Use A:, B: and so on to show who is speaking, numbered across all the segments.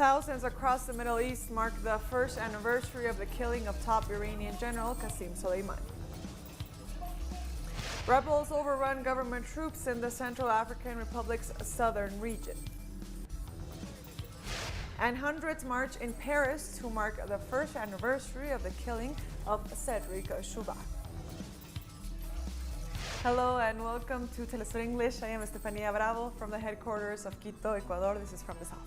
A: Thousands across the Middle East mark the first anniversary of the killing of top Iranian General Qassim Soleimani. Rebels overrun government troops in the Central African Republic's southern region. And hundreds march in Paris to mark the first anniversary of the killing of Cedric Chouviat. Hello and welcome to teleSUR English. I am Estefania Bravo from the headquarters of Quito, Ecuador. This is from the south.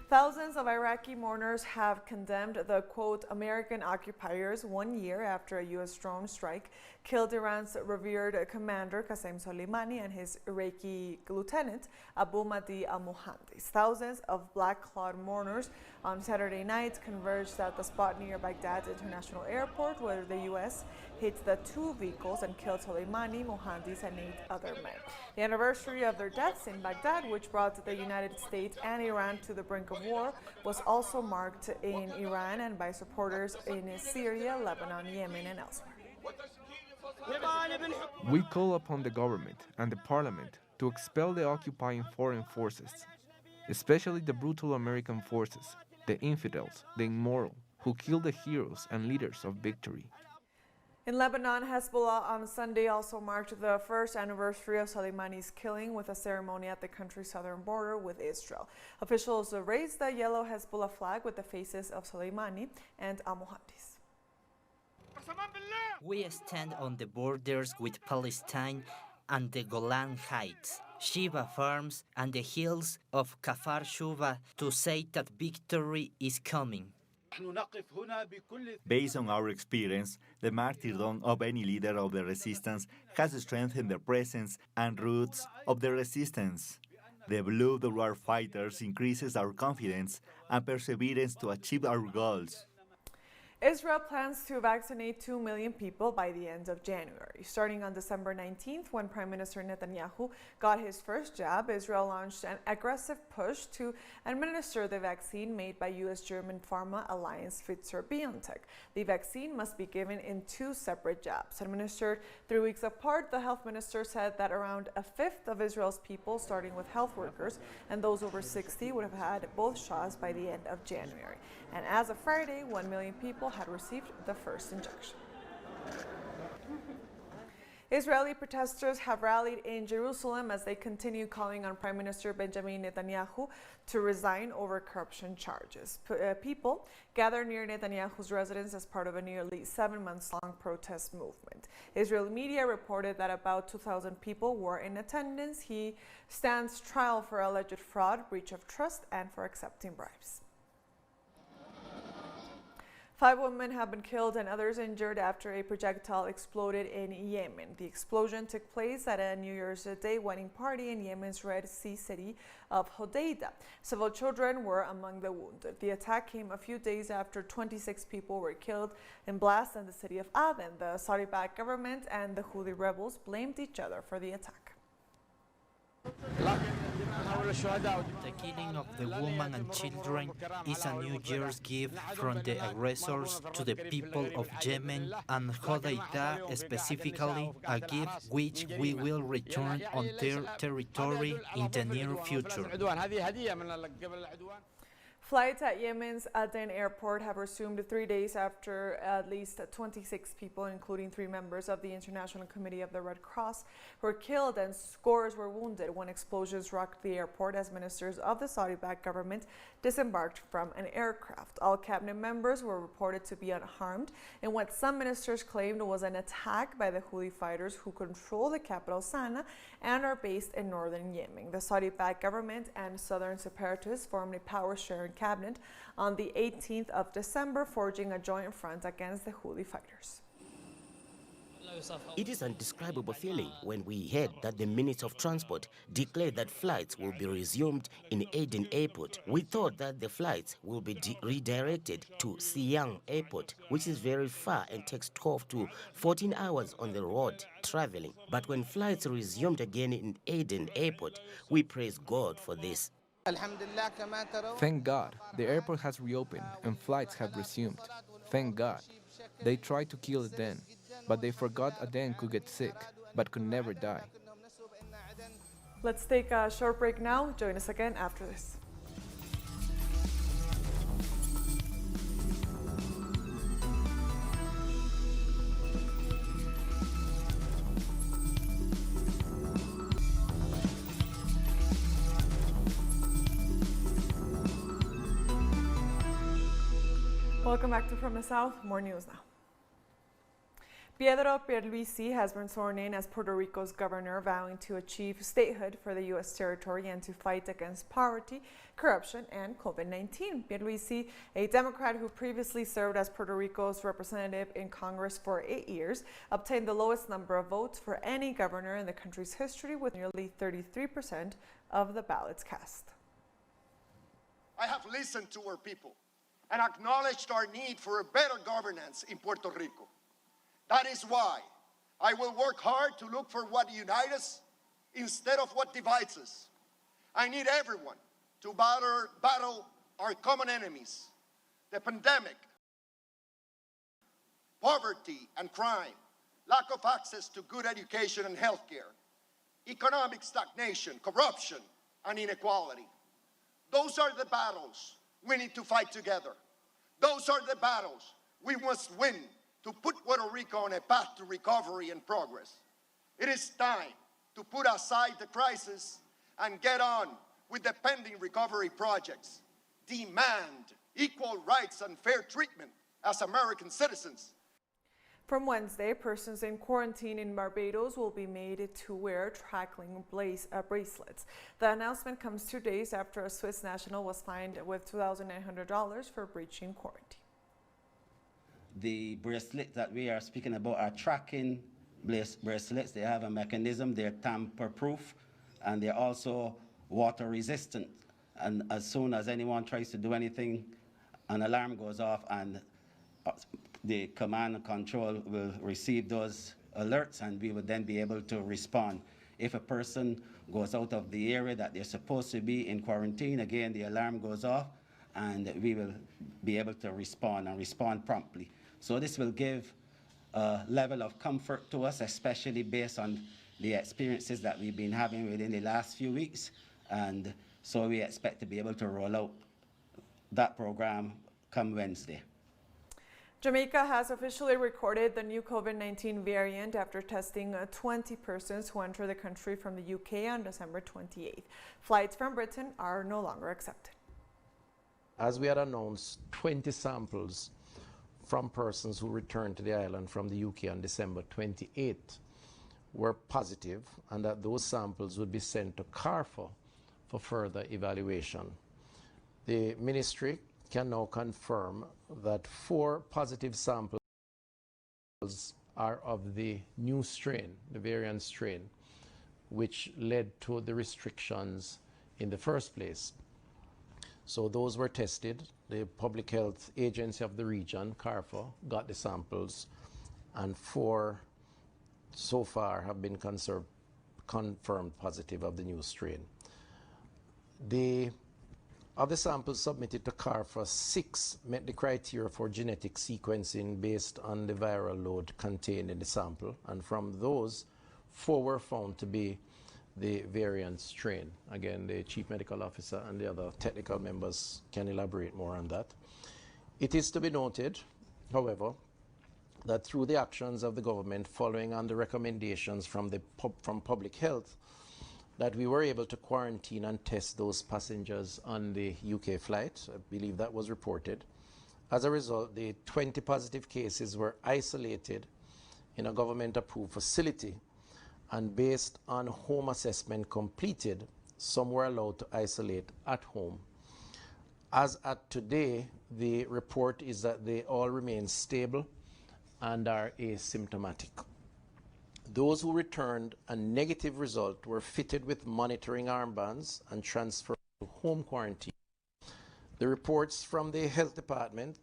A: Thousands of Iraqi mourners have condemned the, quote, American occupiers 1 year after a U.S. drone strike killed Iran's revered commander Qassim Soleimani and his Iraqi lieutenant Abu Mahdi al-Muhandis. Thousands of black-clad mourners on Saturday night converged at the spot near Baghdad International Airport, where the U.S. hit the two vehicles and killed Soleimani, Muhandis, and 8 other men. The anniversary of their deaths in Baghdad, which brought the United States and Iran to the brink of war, was also marked in Iran and by supporters in Syria, Lebanon, Yemen, and elsewhere.
B: We call upon the government and the parliament to expel the occupying foreign forces, especially the brutal American forces, the infidels, the immoral, who kill the heroes and leaders of victory.
A: In Lebanon, Hezbollah on Sunday also marked the first anniversary of Soleimani's killing with a ceremony at the country's southern border with Israel. Officials raised the yellow Hezbollah flag with the faces of Soleimani and al-Muhandis.
C: We stand on the borders with Palestine and the Golan Heights, Shiva Farms and the hills of Kafar Shuva to say that victory is coming.
D: Based on our experience, the martyrdom of any leader of the resistance has strengthened the presence and roots of the resistance. The blood of our fighters increases our confidence and perseverance to achieve our goals.
A: Israel plans to vaccinate 2 million people by the end of January. Starting on December 19th, when Prime Minister Netanyahu got his first jab, Israel launched an aggressive push to administer the vaccine made by U.S.-German pharma alliance Pfizer-BioNTech. The vaccine must be given in 2 separate jabs. Administered 3 weeks apart, the health minister said that around a fifth of Israel's people, starting with health workers and those over 60, would have had both shots by the end of January. And as of Friday, 1 million people had received the first injection. Israeli protesters have rallied in Jerusalem as they continue calling on Prime Minister Benjamin Netanyahu to resign over corruption charges. People gathered near Netanyahu's residence as part of a nearly 7-month-long protest movement. Israeli media reported that about 2,000 people were in attendance. He stands trial for alleged fraud, breach of trust, and for accepting bribes. 5 women have been killed and others injured after a projectile exploded in Yemen. The explosion took place at a New Year's Day wedding party in Yemen's Red Sea city of Hodeidah. Several children were among the wounded. The attack came a few days after 26 people were killed in blasts in the city of Aden. The Saudi-backed government and the Houthi rebels blamed each other for the attack.
C: The killing of the women and children is a New Year's gift from the aggressors to the people of Yemen and Hodeidah, specifically a gift which we will return on their territory in the near future.
A: Flights at Yemen's Aden airport have resumed 3 days after at least 26 people, including 3 members of the International Committee of the Red Cross, were killed and scores were wounded when explosions rocked the airport as ministers of the Saudi-backed government disembarked from an aircraft. All cabinet members were reported to be unharmed in what some ministers claimed was an attack by the Houthi fighters who control the capital Sanaa and are based in northern Yemen. The Saudi-backed government and southern separatists formed a power-sharing cabinet on the 18th of December, forging a joint front against the Houthi fighters.
E: It is an indescribable feeling when we heard that the Minister of Transport declared that flights will be resumed in Aden Airport. We thought that the flights will be redirected to Siang Airport, which is very far and takes 12 to 14 hours on the road traveling. But when flights resumed again in Aden Airport, we praise God for this.
B: Thank God, the airport has reopened and flights have resumed. Thank God. They tried to kill Aden, but they forgot Aden could get sick, but could never die.
A: Let's take a short break now. Join us again after this. Welcome back to From the South. More news now. Pedro Pierluisi has been sworn in as Puerto Rico's governor, vowing to achieve statehood for the U.S. territory and to fight against poverty, corruption, and COVID-19. Pierluisi, a Democrat who previously served as Puerto Rico's representative in Congress for 8 years, obtained the lowest number of votes for any governor in the country's history, with nearly 33% of the ballots cast.
F: I have listened to our people and acknowledged our need for a better governance in Puerto Rico. That is why I will work hard to look for what unites us instead of what divides us. I need everyone to battle our common enemies, the pandemic, poverty and crime, lack of access to good education and healthcare, economic stagnation, corruption, and inequality. Those are the battles we need to fight together. Those are the battles we must win to put Puerto Rico on a path to recovery and progress. It is time to put aside the crisis and get on with the pending recovery projects. Demand equal rights and fair treatment as American citizens.
A: From Wednesday, persons in quarantine in Barbados will be made to wear tracking bracelets. The announcement comes 2 days after a Swiss national was fined with $2,900 for breaching quarantine.
G: The bracelets that we are speaking about are tracking bracelets. They have a mechanism, they're tamper-proof, and they're also water-resistant. And as soon as anyone tries to do anything, an alarm goes off and the command and control will receive those alerts, and we will then be able to respond. If a person goes out of the area that they're supposed to be in quarantine, again, the alarm goes off, and we will be able to respond and respond promptly. So this will give a level of comfort to us, especially based on the experiences that we've been having within the last few weeks. And so we expect to be able to roll out that program come Wednesday.
A: Jamaica has officially recorded the new COVID-19 variant after testing 20 persons who entered the country from the UK on December 28th. Flights from Britain are no longer accepted.
H: As we had announced, 20 samples from persons who returned to the island from the UK on December 28th were positive, and that those samples would be sent to CARFA for further evaluation. The ministry can now confirm that 4 positive samples are of the new strain, the variant strain, which led to the restrictions in the first place. So those were tested. The Public Health Agency of the region, CARFA, got the samples, and 4 so far have been confirmed positive of the new strain. Of the samples submitted to CARFA, 6 met the criteria for genetic sequencing based on the viral load contained in the sample, and from those, 4 were found to be the variant strain. Again, the Chief Medical Officer and the other technical members can elaborate more on that. It is to be noted, however, that through the actions of the government following on the recommendations from Public Health, that we were able to quarantine and test those passengers on the UK flight. I believe that was reported. As a result, the 20 positive cases were isolated in a government-approved facility, and based on home assessment completed, some were allowed to isolate at home. As at today, the report is that they all remain stable and are asymptomatic. Those who returned a negative result were fitted with monitoring armbands and transferred to home quarantine. The reports from the health department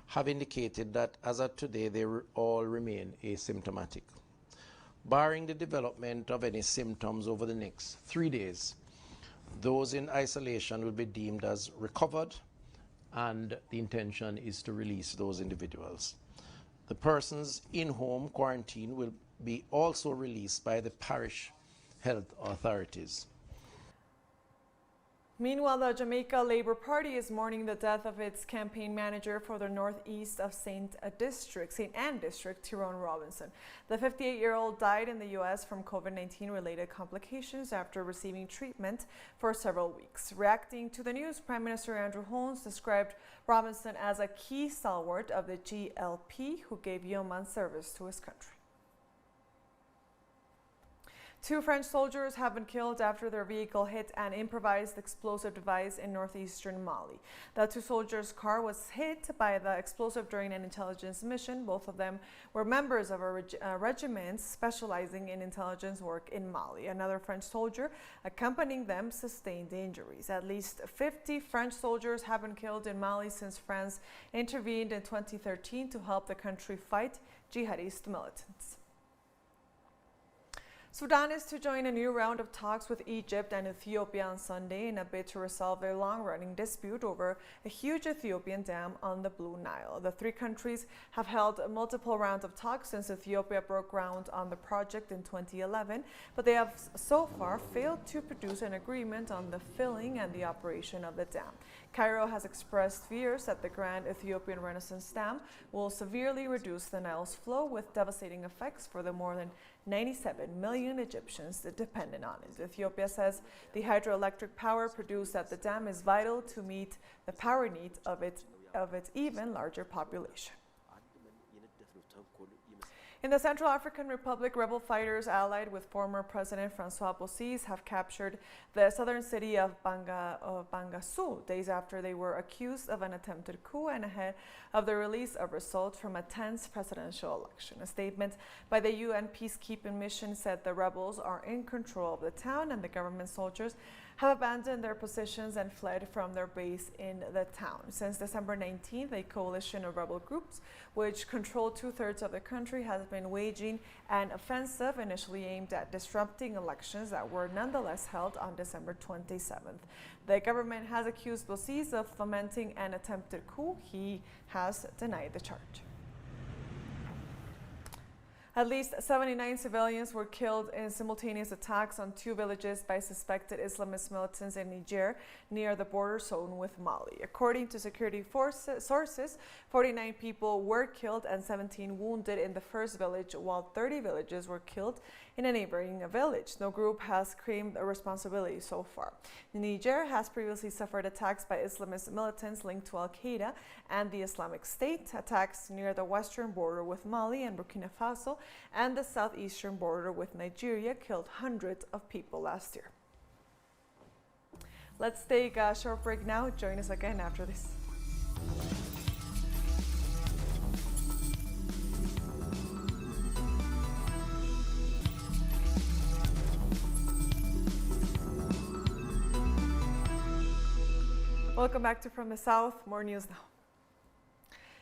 H: have indicated that as of today, they all remain asymptomatic. Barring the development of any symptoms over the next 3 days, those in isolation will be deemed as recovered, and the intention is to release those individuals. The persons in home quarantine will be also released by the parish health authorities.
A: Meanwhile, the Jamaica Labour Party is mourning the death of its campaign manager for the northeast of St. Anne District, Tyrone Robinson. The 58-year-old died in the U.S. from COVID-19 related complications after receiving treatment for several weeks. Reacting to the news, Prime Minister Andrew Holmes described Robinson as a key stalwart of the GLP who gave yeoman service to his country. 2 French soldiers have been killed after their vehicle hit an improvised explosive device in northeastern Mali. The 2 soldiers' car was hit by the explosive during an intelligence mission. Both of them were members of a regiment specializing in intelligence work in Mali. Another French soldier accompanying them sustained injuries. At least 50 French soldiers have been killed in Mali since France intervened in 2013 to help the country fight jihadist militants. Sudan is to join a new round of talks with Egypt and Ethiopia on Sunday in a bid to resolve their long-running dispute over a huge Ethiopian dam on the Blue Nile. The 3 countries have held multiple rounds of talks since Ethiopia broke ground on the project in 2011, but they have so far failed to produce an agreement on the filling and the operation of the dam. Cairo has expressed fears that the Grand Ethiopian Renaissance Dam will severely reduce the Nile's flow with devastating effects for the more than 97 million Egyptians dependent on it. Ethiopia says the hydroelectric power produced at the dam is vital to meet the power needs of its even larger population. In the Central African Republic, rebel fighters allied with former President Francois Bozizé have captured the southern city of Bangassou days after they were accused of an attempted coup and ahead of the release of results from a tense presidential election. A statement by the UN peacekeeping mission said the rebels are in control of the town and the government soldiers have abandoned their positions and fled from their base in the town. Since December 19th, a coalition of rebel groups, which control 2/3 of the country, has been waging an offensive initially aimed at disrupting elections that were nonetheless held on December 27th. The government has accused Bozizé of fomenting an attempted coup. He has denied the charge. At least 79 civilians were killed in simultaneous attacks on 2 villages by suspected Islamist militants in Niger near the border zone with Mali. According to security sources, 49 people were killed and 17 wounded in the first village, while 30 villages were killed in a neighboring village. No group has claimed a responsibility so far. Niger has previously suffered attacks by Islamist militants linked to Al-Qaeda and the Islamic State. Attacks near the western border with Mali and Burkina Faso and the southeastern border with Nigeria killed hundreds of people last year. Let's take a short break now. Join us again after this. Welcome back to From the South. More news now.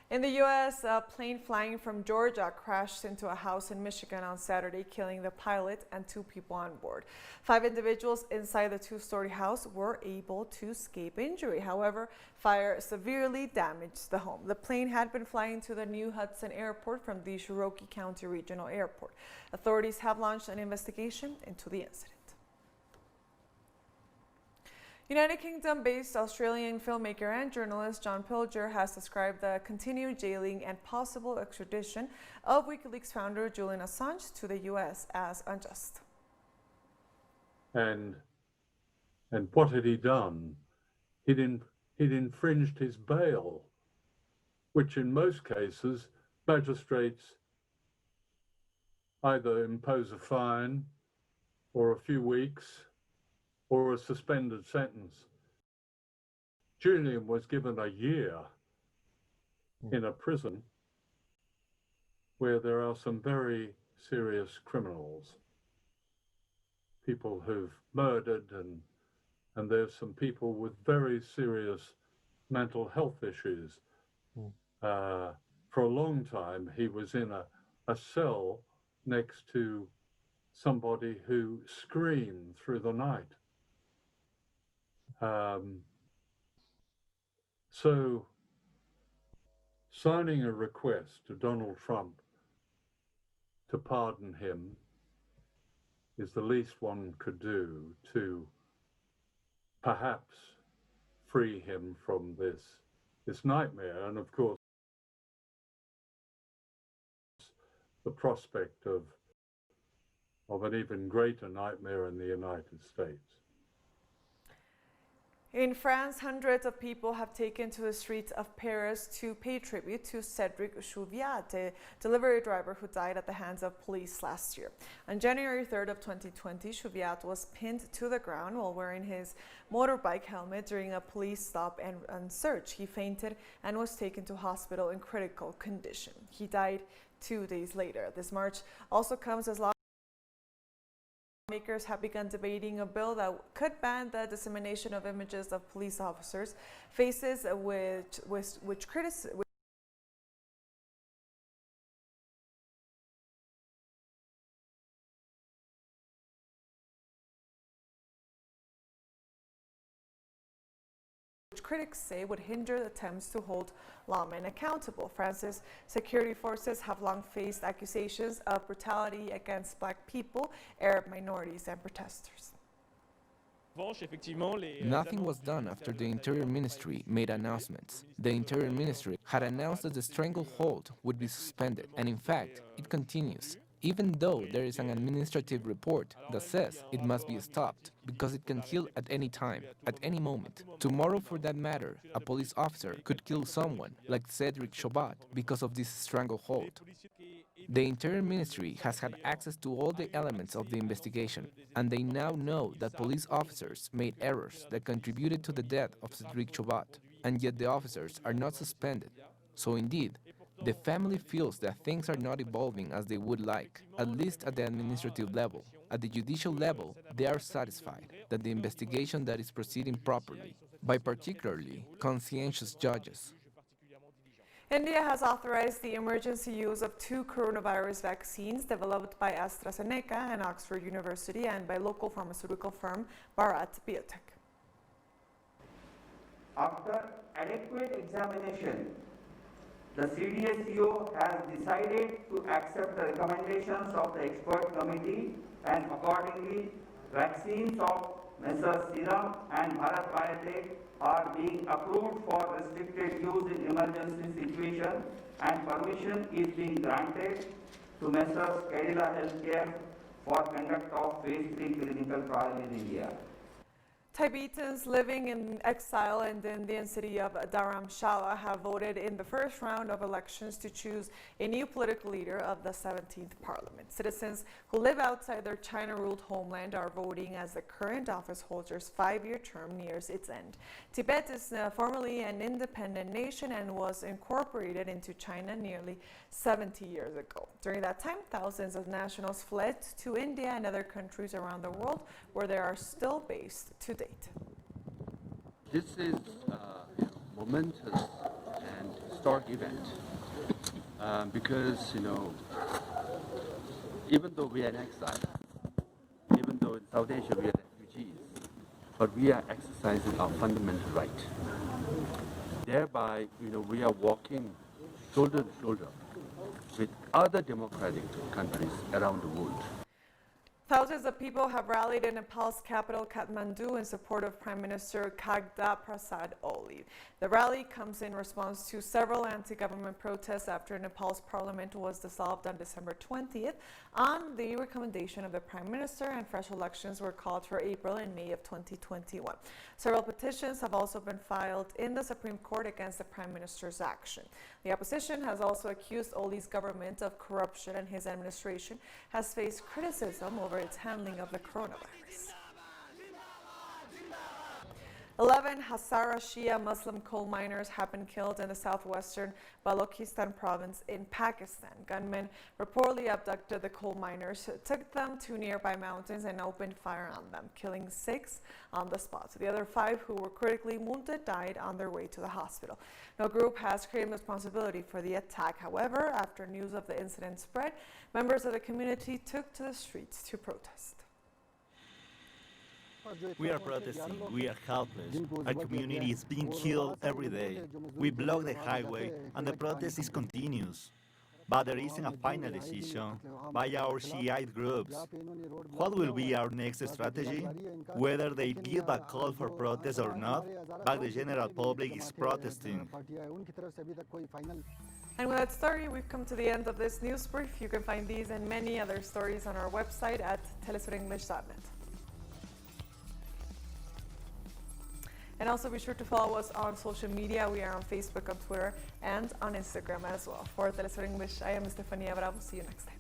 A: In the U.S., a plane flying from Georgia crashed into a house in Michigan on Saturday, killing the pilot and 2 people on board. 5 individuals inside the 2-story house were able to escape injury. However, fire severely damaged the home. The plane had been flying to the New Hudson Airport from the Cherokee County Regional Airport. Authorities have launched an investigation into the incident. United Kingdom-based Australian filmmaker and journalist John Pilger has described the continued jailing and possible extradition of WikiLeaks founder Julian Assange to the U.S. as unjust.
I: And what had he done? He'd infringed his bail, which in most cases magistrates either impose a fine or a few weeks or a suspended sentence. Julian was given a year in a prison where there are some very serious criminals, people who've murdered, and there's some people with very serious mental health issues. For a long time, he was in a cell next to somebody who screamed through the night. So signing a request to Donald Trump to pardon him is the least one could do to perhaps free him from this nightmare. And of course, the prospect of an even greater nightmare in the United States.
A: In France, hundreds of people have taken to the streets of Paris to pay tribute to Cedric Chouviat, a delivery driver who died at the hands of police last year. On January 3rd of 2020, Chouviat was pinned to the ground while wearing his motorbike helmet during a police stop and search. He fainted and was taken to hospital in critical condition. He died 2 days later. This march also comes as lawmakers have begun debating a bill that could ban the dissemination of images of police officers' faces which critics say would hinder attempts to hold lawmen accountable. France's security forces have long faced accusations of brutality against black people, Arab minorities, and protesters.
B: Nothing was done after the Interior Ministry made announcements. The Interior Ministry had announced that the stranglehold would be suspended, and in fact, it continues. Even though there is an administrative report that says it must be stopped because it can heal at any time, at any moment. Tomorrow, for that matter, a police officer could kill someone like Cedric Shubatt because of this stranglehold. The Interior Ministry has had access to all the elements of the investigation, and they now know that police officers made errors that contributed to the death of Cedric Chouviat, and yet the officers are not suspended. So indeed, the family feels that things are not evolving as they would like, at least at the administrative level. At the judicial level, they are satisfied that the investigation that is proceeding properly, by particularly conscientious judges.
A: India has authorized the emergency use of 2 coronavirus vaccines developed by AstraZeneca and Oxford University and by local pharmaceutical firm Bharat Biotech.
J: After adequate examination, the CDSCO has decided to accept the recommendations of the expert committee, and accordingly, vaccines of Messrs. Serum and Bharat Biotech are being approved for restricted use in emergency situation, and permission is being granted to Messrs. Kerala Healthcare for conduct of phase 3 clinical trial in India.
A: Tibetans living in exile in the Indian city of Dharamshala have voted in the first round of elections to choose a new political leader of the 17th parliament. Citizens who live outside their China-ruled homeland are voting as the current office holder's 5-year term nears its end. Tibet is formerly an independent nation and was incorporated into China nearly 70 years ago. During that time, thousands of nationals fled to India and other countries around the world where they are still based to date.
K: This is a momentous and historic event because, even though we are in exile, even though in South Asia we are refugees, but we are exercising our fundamental right. Thereby, we are walking shoulder to shoulder with other democratic countries around the world.
A: Thousands of people have rallied in Nepal's capital, Kathmandu, in support of Prime Minister Khadga Prasad Oli. The rally comes in response to several anti-government protests after Nepal's parliament was dissolved on December 20th on the recommendation of the Prime Minister, and fresh elections were called for April and May of 2021. Several petitions have also been filed in the Supreme Court against the Prime Minister's action. The opposition has also accused Oli's government of corruption, and his administration has faced criticism over its handling of the coronavirus. 11 Hazara Shia Muslim coal miners have been killed in the southwestern Balochistan province in Pakistan. Gunmen reportedly abducted the coal miners, took them to nearby mountains and opened fire on them, killing 6 on the spot. The other 5 who were critically wounded died on their way to the hospital. No group has claimed responsibility for the attack. However, after news of the incident spread, members of the community took to the streets to protest.
D: We are protesting. We are helpless. Our community is being killed every day. We block the highway and the protest is continuous. but there isn't a final decision by our Shiite groups. What will be our next strategy? Whether they give a call for protest or not, but the general public is protesting.
A: And with that story, we've come to the end of this news brief. You can find these and many other stories on our website at telesurenglish.net. And also be sure to follow us on social media. We are on Facebook, on Twitter, and on Instagram as well. For Telesur English, I am Estefania Bravo. See you next time.